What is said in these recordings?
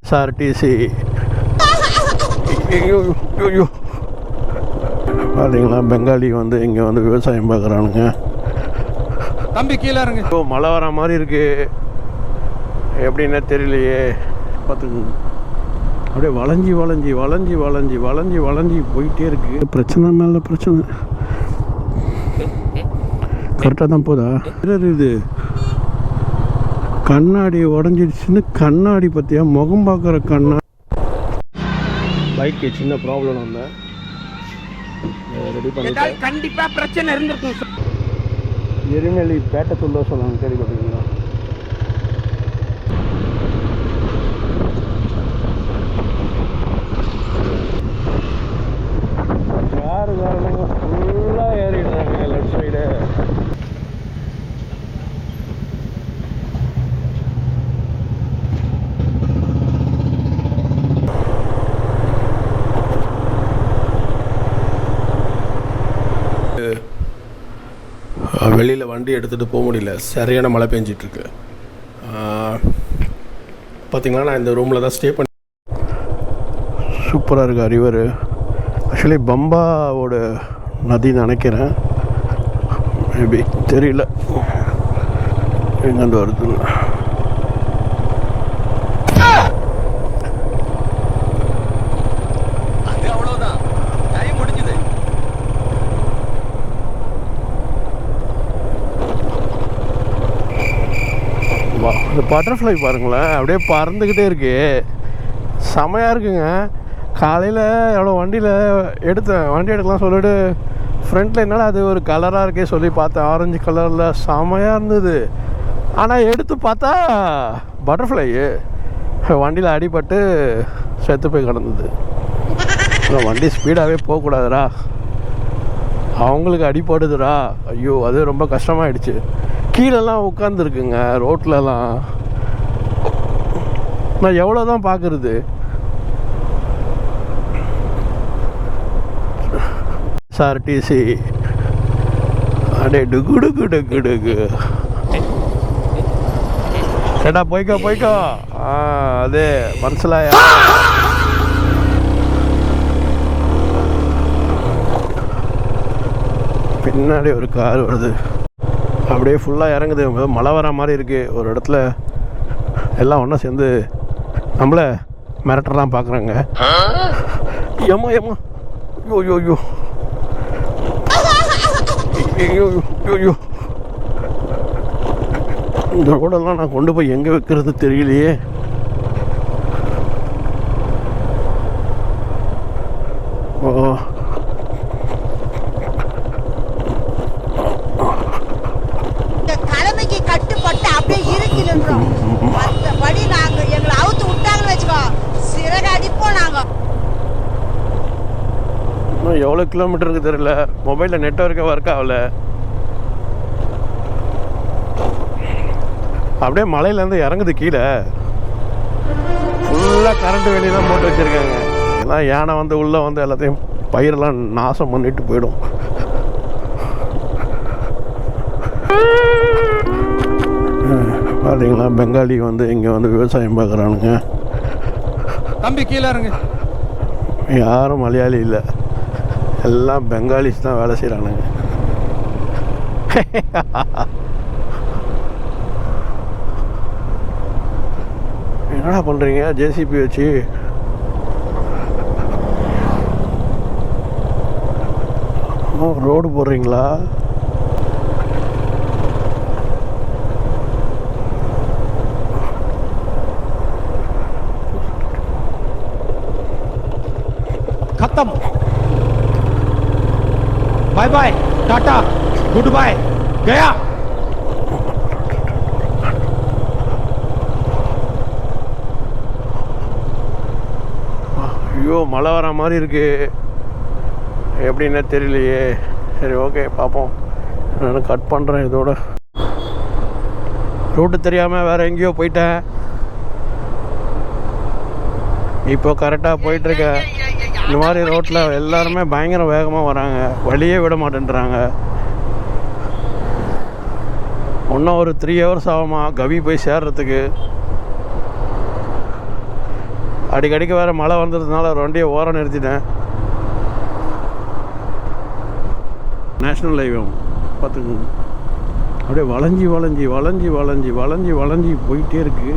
எஸ்ஆர்டிசி. ஐயோ பார்த்தீங்களா, பெங்காலி வந்து இங்கே வந்து விவசாயம் பார்க்குறானுங்க. தம்பி கீழே இருங்க. மழை வர மாதிரி இருக்கு, எப்படின்னா தெரியலையே. பார்த்துங்க, அப்படியே வளைஞ்சி வளைஞ்சி வளைஞ்சி வளைஞ்சி வளைஞ்சி வளைஞ்சி போயிட்டே இருக்கு. பிரச்சனை மேலே பிரச்சனை. கரெக்டாக தான் போதா? இது கண்ணாடி உடஞ்சிடுச்சுன்னு கண்ணாடி பற்றியா, முகம் பார்க்குற கண்ணாடி. பைக்கு சின்ன ப்ராப்ளம் வந்தேன், ரெடி பண்ணிட்டேன். கண்டிப்பாக பிரச்சனை இருந்திருக்கும். எரிநெல்லி பேட்டை சொல்ல சொன்னாங்க, கேள்விப்பட்டீங்களா? காரணங்க ஃபுல்லாக ஏறிடுறாங்க லெஃப்ட் சைடு. வெளியில் வண்டி எடுத்துகிட்டு போக முடியல, சரியான மழை பெஞ்சிட்ருக்கு. பார்த்திங்களா, நான் இந்த ரூமில் தான் ஸ்டே பண்ணி. சூப்பராக இருக்குது ரிவர். ஆக்சுவலி பம்பாவோட நதி நினைக்கிறேன், மேபி தெரியல எங்கேருந்து வருதுன்னு. இந்த பட்டர்ஃப்ளை பாருங்களேன், அப்படியே பறந்துக்கிட்டே இருக்கு, செமையாக இருக்குங்க. காலையில் எவ்வளோ வண்டியில் வண்டி எடுக்கலாம் சொல்லிட்டு ஃப்ரண்ட்டில் என்னால் அது ஒரு கலராக இருக்கே சொல்லி பார்த்தேன், ஆரஞ்சு கலரில் செமையாக இருந்தது. ஆனால் எடுத்து பார்த்தா பட்டர்ஃப்ளை வண்டியில் அடிபட்டு செத்து போய் கிடந்தது. வண்டி ஸ்பீடாகவே போகக்கூடாதுடா, அவங்களுக்கு அடிபடுதுடா. ஐயோ, அது ரொம்ப கஷ்டமாயிடுச்சு. கீழெல்லாம் உட்காந்துருக்குங்க ரோட்லலாம். நான் எவ்வளோ தான் பார்க்குறது. எஸ்ஆர்டிசி அடே டுகு டுகு டுகு டுகு. கேட்டா போய்க்கோ. அது மனசிலாயா? பின்னாடி ஒரு கார் வருது, அப்படியே ஃபுல்லாக இறங்குது. மழை வர மாதிரி இருக்குது. ஒரு இடத்துல எல்லாம் ஒன்றா சேர்ந்து நம்மளை மிரட்டலாம் பார்க்குறாங்க. ஏமா ஐயோ இந்த ரோடெல்லாம் நான் கொண்டு போய் எங்கே வைக்கிறது தெரியலையே. ஓ, எவ்வளோ கிலோமீட்டருக்கு தெரியல, மொபைலில் நெட்வொர்க்கே ஒர்க் ஆகல. அப்படியே மலையிலேருந்து இறங்குது கீழே, ஃபுல்லாக கரண்ட் வெளியெல்லாம் போட்டு வச்சுருக்காங்க. எல்லாம் யானை வந்து உள்ளே வந்து எல்லாத்தையும் பயிரெல்லாம் நாசம் பண்ணிட்டு போயிடும். பார்த்தீங்களா, பெங்காலி வந்து இங்கே வந்து விவசாயம் பார்க்குறானுங்க. தம்பி கீழே இருங்க. யாரும் மலையாளி இல்லை, எல்லாம் பெங்காலிஸ் தான் வேலை செய்கிறானுங்க. என்னடா பண்ணுறீங்க ஜேசிபி வச்சு? ரோடு போடுறீங்களா? खत्म, bye bye, tata, goodbye, गया. ஐயோ, மழை வர மாதிரி இருக்கு, எப்படின்னா தெரியலையே. சரி, ஓகே, பார்ப்போம். நான் கட் பண்ணுறேன் இதோட. ரூட்டு தெரியாமல் வேறு எங்கேயோ போயிட்டேன். இப்போ கரெக்டாக போயிட்டுருக்கேன். இந்த மாதிரி ரோட்டில் எல்லாருமே பயங்கர வேகமாக வராங்க, வழியே விட மாட்டேன்றாங்க. இன்னும் ஒரு 3 hours ஆகுமா கவி போய் சேர்றதுக்கு. அடிக்கடிக்கு வேறு மழை வந்ததுனால ஒரு வண்டியை ஓரம் நிறுத்திட்டேன். நேஷ்னல் ஹைவே பார்த்துக்கோங்க, அப்படியே வளைஞ்சி வளைஞ்சி வளைஞ்சி வளைஞ்சி வளைஞ்சி வளைஞ்சி போயிட்டே இருக்கு.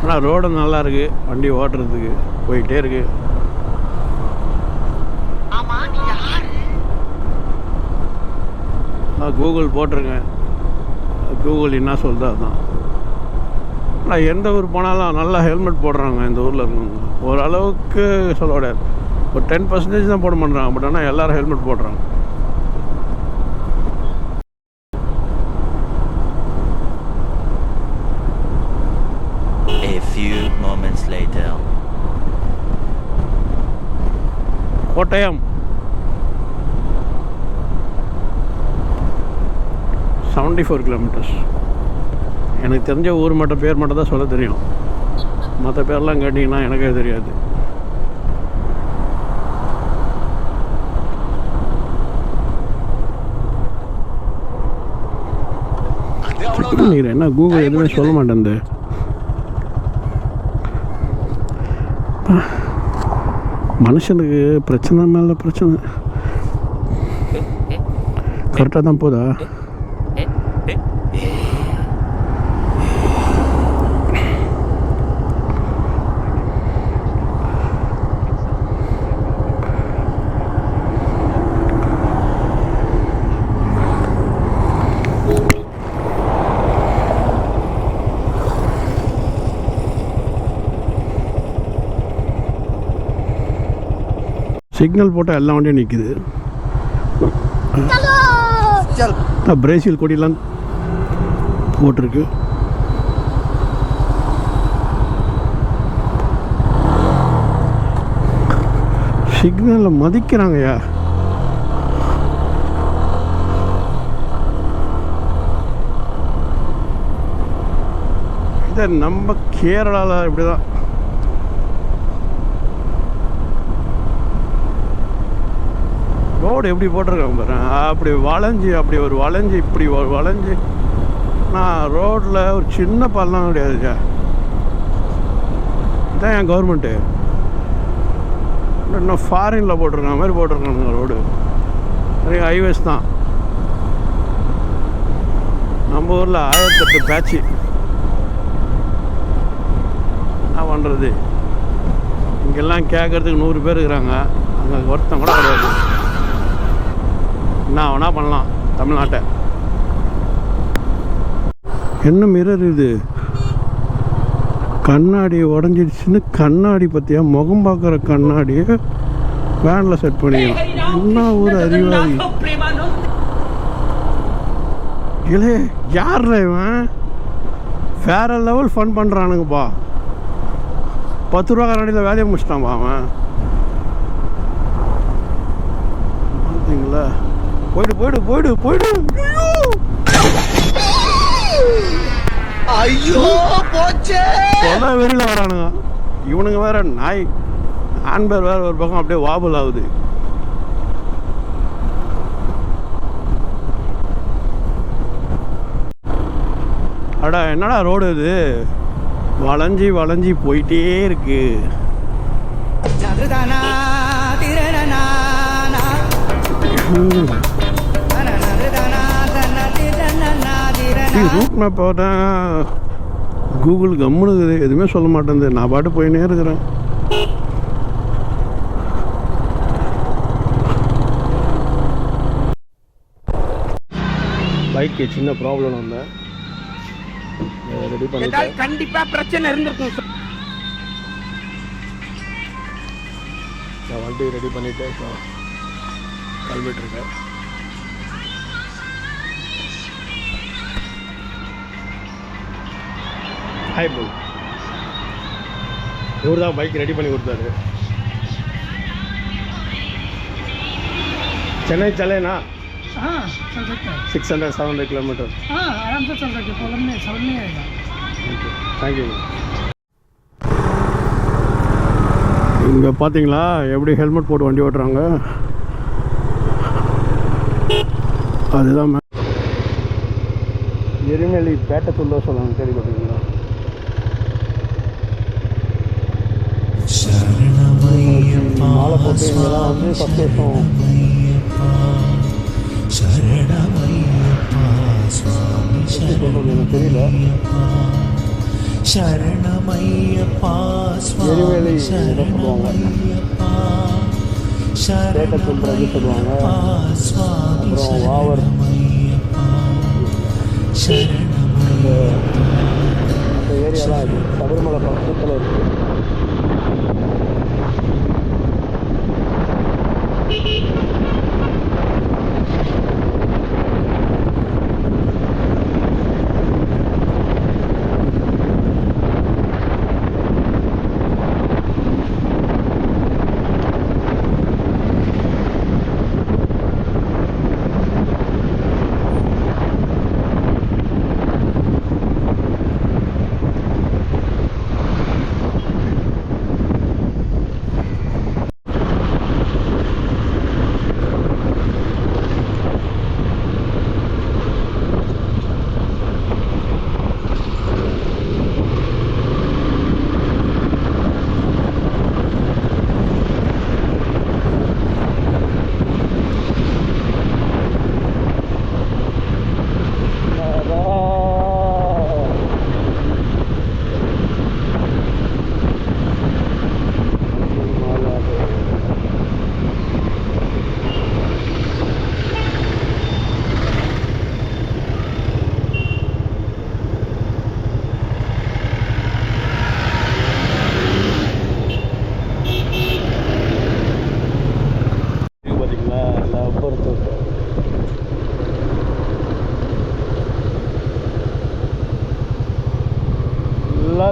ஆனால் ரோடு நல்லா இருக்கு, வண்டி ஓட்டுறதுக்கு போயிட்டே இருக்கு. நான் கூகுள் போட்டிருக்கேன், கூகுள் என்ன சொல்லுது அதுதான். ஆனால் எந்த ஊர் போனாலும் நல்லா ஹெல்மெட் போடுறாங்க இந்த ஊரில் இருக்கவங்க. ஓரளவுக்கு சொல்ல முடியாது, ஒரு 10% தான் போட மாட்டாங்க. பட் ஆனால் எல்லோரும் ஹெல்மெட் போடுறாங்க. கோட்டயம் 74 கிலோமீட்டர்ஸ். எனக்கு தெரிஞ்ச ஊர் மட்டும் பேர் மட்டும் தான் சொல்ல தெரியும், மற்ற பேர்லாம் கேட்டிங்கன்னா எனக்கே தெரியாது. நீங்கள் என்ன கூகுள் எதுவுமே சொல்ல மாட்டேன். மனுஷனுக்கு பிரச்சனை மேலே பிரச்சனை. கரெக்டாக தான் போதா? சிக்னல் போட்டால் எல்லா வண்டியும் நிற்குது. பிரேசில் கொடியெல்லாம் போட்டிருக்கு. சிக்னலில் மதிக்கிறாங்கய்யா. இதை நம்ம கேரளாவில் இப்படி தான். ரோடு எப்படி போட்டிருக்காங்க பாரு, அப்படி வளைஞ்சி அப்படி ஒரு வளைஞ்சி இப்படி ஒரு வளைஞ்சி. நான் ரோட்டில் ஒரு சின்ன பள்ளம் கிடையாதுச்சா. இதான் என் கவர்மெண்ட்டு இன்னும் ஃபாரினில் போட்டிருக்காங்க மாதிரி போட்டிருக்கானுங்க ரோடு. நிறைய ஹைவேஸ் தான். நம்ம ஊரில் 1008 பேட்ச்சு. என்ன பண்ணுறது, இங்கெல்லாம் கேட்குறதுக்கு 100 பேர் இருக்கிறாங்க, அங்கே ஒருத்தன் கூட கிடையாது. என்ன வேணா பண்ணலாம் தமிழ்நாட்டை. என்ன மிரர் இது, கண்ணாடி உடஞ்சிடுச்சுன்னு கண்ணாடி பற்றியா, முகம் பார்க்குற கண்ணாடியை வேனில் செட் பண்ணிக்கலாம். என்ன ஒரு அறிவாளி இல்லை, யார் இவன்? வேற லெவல் ஃபன் பண்ணுறானுங்கப்பா. 10 ரூபா கண்ணாடியில் வேலையை முடிச்சிட்டான்ப்பா அவன். பார்த்தீங்களா? போயிடு போயிடு போயிடு போயிடு. ஐயோ போச்சே. கொலை வெறியில் வரானுங்க இவனுங்க. வேற நாய் ஆண்பேர் வேற ஒரு பக்கம் அப்படியே வாபல் ஆகுது. அடா என்னடா ரோடு இது, வளைஞ்சி வளைஞ்சி போயிட்டே இருக்கு. ரூட் மேப் போட்டேன், கூகுள் கம்முனுக்குது, எதுவுமே சொல்ல மாட்டேங்குது. நான் பாட்டு போயினே இருக்கிறேன். பைக்கு சின்ன ப்ராப்ளம் வந்தேன், ரெடி பண்ணிட்டேன். கண்டிப்பா பிரச்சனை இருந்திருக்கும். நான் வண்டி ரெடி பண்ணிட்டு கிளம்பிட்டுருக்கேன். ஹாய் ப்ரோ, இவர் தான் பைக் ரெடி பண்ணி கொடுத்தாரு. चेन्नई चले ना? हाँ चल सकता है। 600-700 किलोमीटर। हाँ आराम से चल सकते, प्रॉब्लम नहीं, समझ नहीं आएगा। Thank you. இங்கே பார்த்தீங்களா எப்படி ஹெல்மெட் போட்டு வண்டி ஓட்டுறாங்க. அதுதான் எரிமேலி பேட்டத்துள்ள சொல்லுவாங்க, கேள்விப்பட்டிருக்கீங்களா? மாலை போட்டு இங்கெல்லாம் வந்து ஃபஸ்ட் வருஷம் எப்படி சொல்கிறது எனக்கு தெரியல. எரிவேலி சொல்லுவாங்க, பேட்டை சொல்கிறது சொல்லுவாங்க. அப்புறம் வாவர் அந்த ஏரியாலாம் இது சபரிமலை பக்கத்தில் இருக்குது.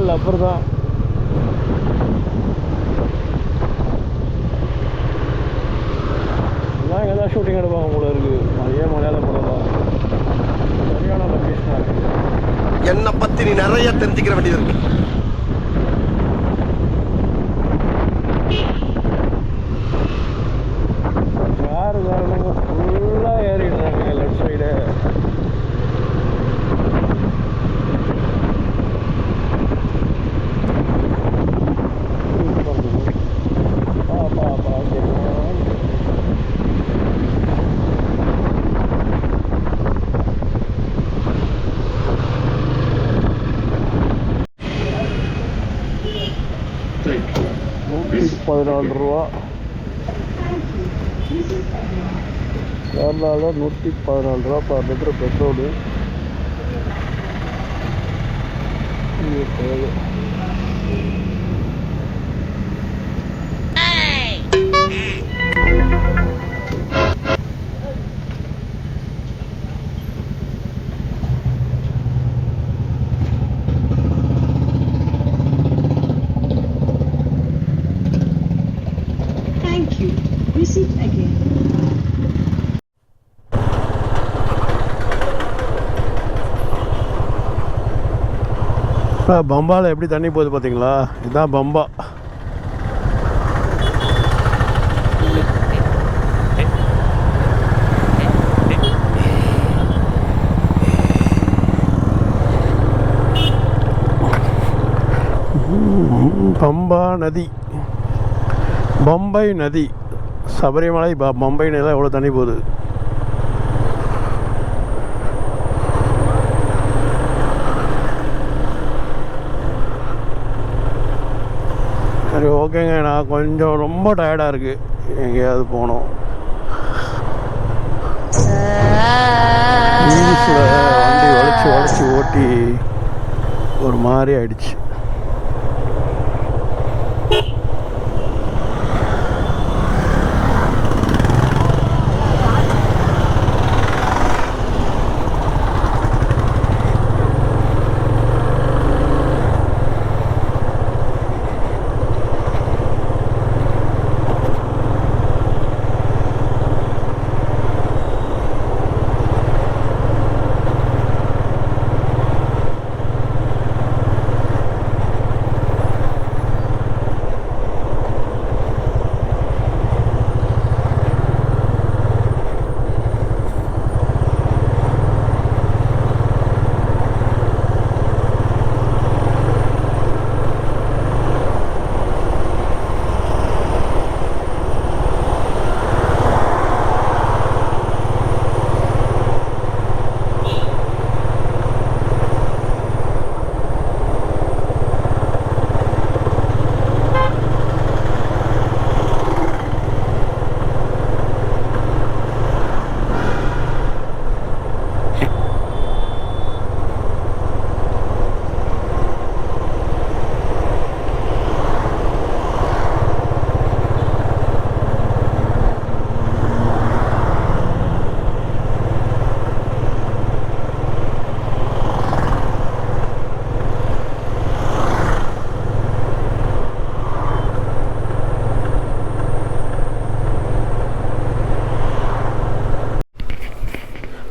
லப்பர் தான். எல்லாம் இங்கே தான் ஷூட்டிங் எடுப்பாங்க போல இருக்கு. நிறைய மலையாள படம் தான். சரியான லொக்கேஷனாக இருக்குது. என்னை பற்றி நீ நிறைய தெரிஞ்சுக்கிற வேண்டியது இருக்கு. காரணங்க ஃபுல்லாக ஏறிடுறாங்க லெஃப்ட் சைடு. ₹14 கேரளாவில் ₹114 per litre petrol. Thank you. Receipt again. இப்போ பம்பாவில் எப்படி தண்ணி போகுது பார்த்தீங்களா? இதுதான் பம்பா. பம்பா நதி, பம்பை நதி, சபரிமலை பம்பை நதியில் எவ்வளோ தண்ணி போகுது. சரி ஓகேங்க, நான் கொஞ்சம் ரொம்ப டயர்டாக இருக்குது, எங்கேயாவது போனோம். இங்கிலீஷில் வண்டி வளைச்சி ஓட்டி ஒரு மாதிரி ஆயிடுச்சு.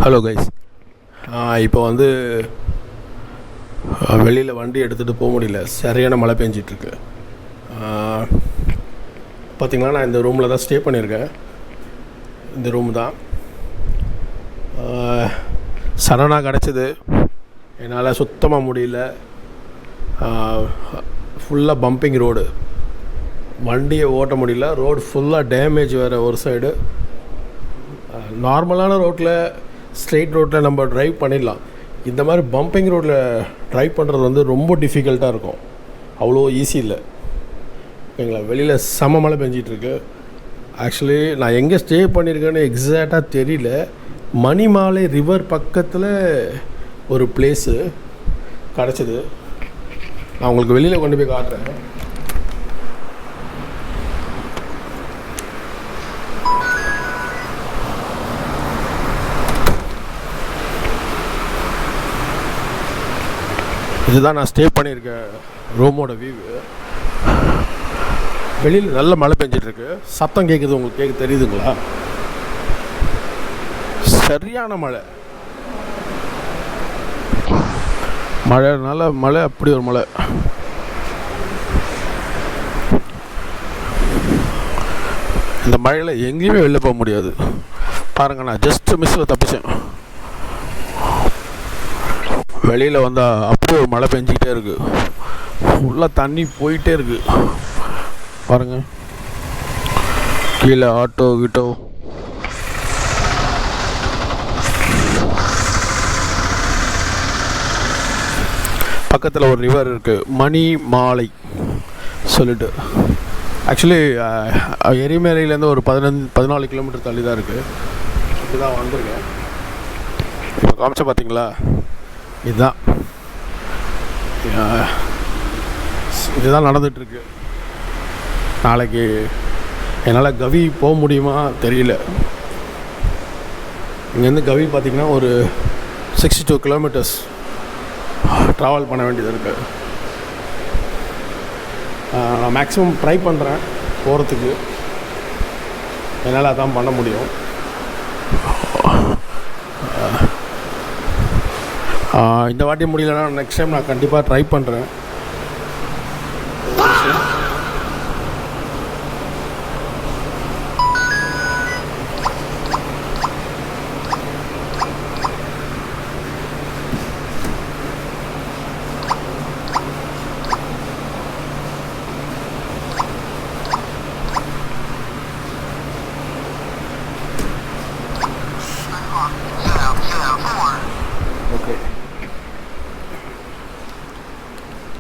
ஹலோ கைஸ், இப்போ வந்து வெளியில் வண்டி எடுத்துகிட்டு போக முடியல, சரியான மழை பெஞ்சிட்ருக்கு. பார்த்திங்கன்னா நான் இந்த ரூமில் தான் ஸ்டே பண்ணியிருக்கேன். இந்த ரூம் தான் சடனாக கிடச்சிது, என்னால் சுத்தமாக முடியல. ஃபுல்லாக பம்பிங் ரோடு, வண்டியை ஓட்ட முடியல. ரோடு ஃபுல்லாக டேமேஜ் வேறு. ஒரு சைடு நார்மலான ரோட்டில், ஸ்ட்ரெயிட் ரோட்டில் நம்ம ட்ரைவ் பண்ணிடலாம். இந்த மாதிரி பம்பிங் ரோட்டில் ட்ரைவ் பண்ணுறது வந்து ரொம்ப டிஃபிகல்ட்டாக இருக்கும், அவ்வளோ ஈஸி இல்லை. ஓகேங்களா? வெளியில் செம மழை பெஞ்சிட்ருக்கு. ஆக்சுவலி நான் எங்கே ஸ்டே பண்ணியிருக்கேன்னு எக்ஸாக்டாக தெரியல. மணிமாலை ரிவர் பக்கத்தில் ஒரு பிளேஸு கிடச்சிது. நான் உங்களுக்கு வெளியில் கொண்டு போய் காட்டுறேன். இதுதான் நான் ஸ்டே பண்ணியிருக்கேன் ரூமோட வியூ. வெளியில் நல்ல மழை பெஞ்சிட்ருக்கு. சத்தம் கேட்குது, உங்களுக்கு தெரியுதுங்களா? சரியான மழை. நல்ல மழை, அப்படி ஒரு மழை. இந்த மழையில் எங்கேயுமே வெளில போக முடியாது. பாருங்கள், நான் ஜஸ்ட் மிஸ்ஸில் தப்பிச்சேன். வெளியில் வந்தால் அப்படியே ஒரு மழை பெஞ்சிக்கிட்டே இருக்குது, ஃபுல்லாக தண்ணி போயிட்டே இருக்குது. பாருங்கள், கீழே ஆட்டோ கிட்டோ. பக்கத்தில் ஒரு ரிவர் இருக்குது, மணி மாலை சொல்லிட்டு. ஆக்சுவலி எரிமேலையிலேருந்து ஒரு 14 கிலோமீட்டர் தள்ளி தான் இருக்குது. இப்படி தான் வந்திருக்கேன். இப்போ காமிச்சா பார்த்தீங்களா? இதுதான் நடந்துகிட்ருக்கு. நாளைக்கு என்னால் கவி போக முடியுமா தெரியல. இங்கேருந்து கவி பார்த்திங்கன்னா ஒரு 62 கிலோமீட்டர்ஸ் ட்ராவல் பண்ண வேண்டியது இருக்குது. நான் மேக்ஸிமம் ட்ரை பண்ணுறேன் போகிறதுக்கு. என்னால் அதான் பண்ண முடியும். இந்த வாட்டி முடியலன்னா நெக்ஸ்ட் டைம் நான் கண்டிப்பாக ட்ரை பண்ணுறேன்.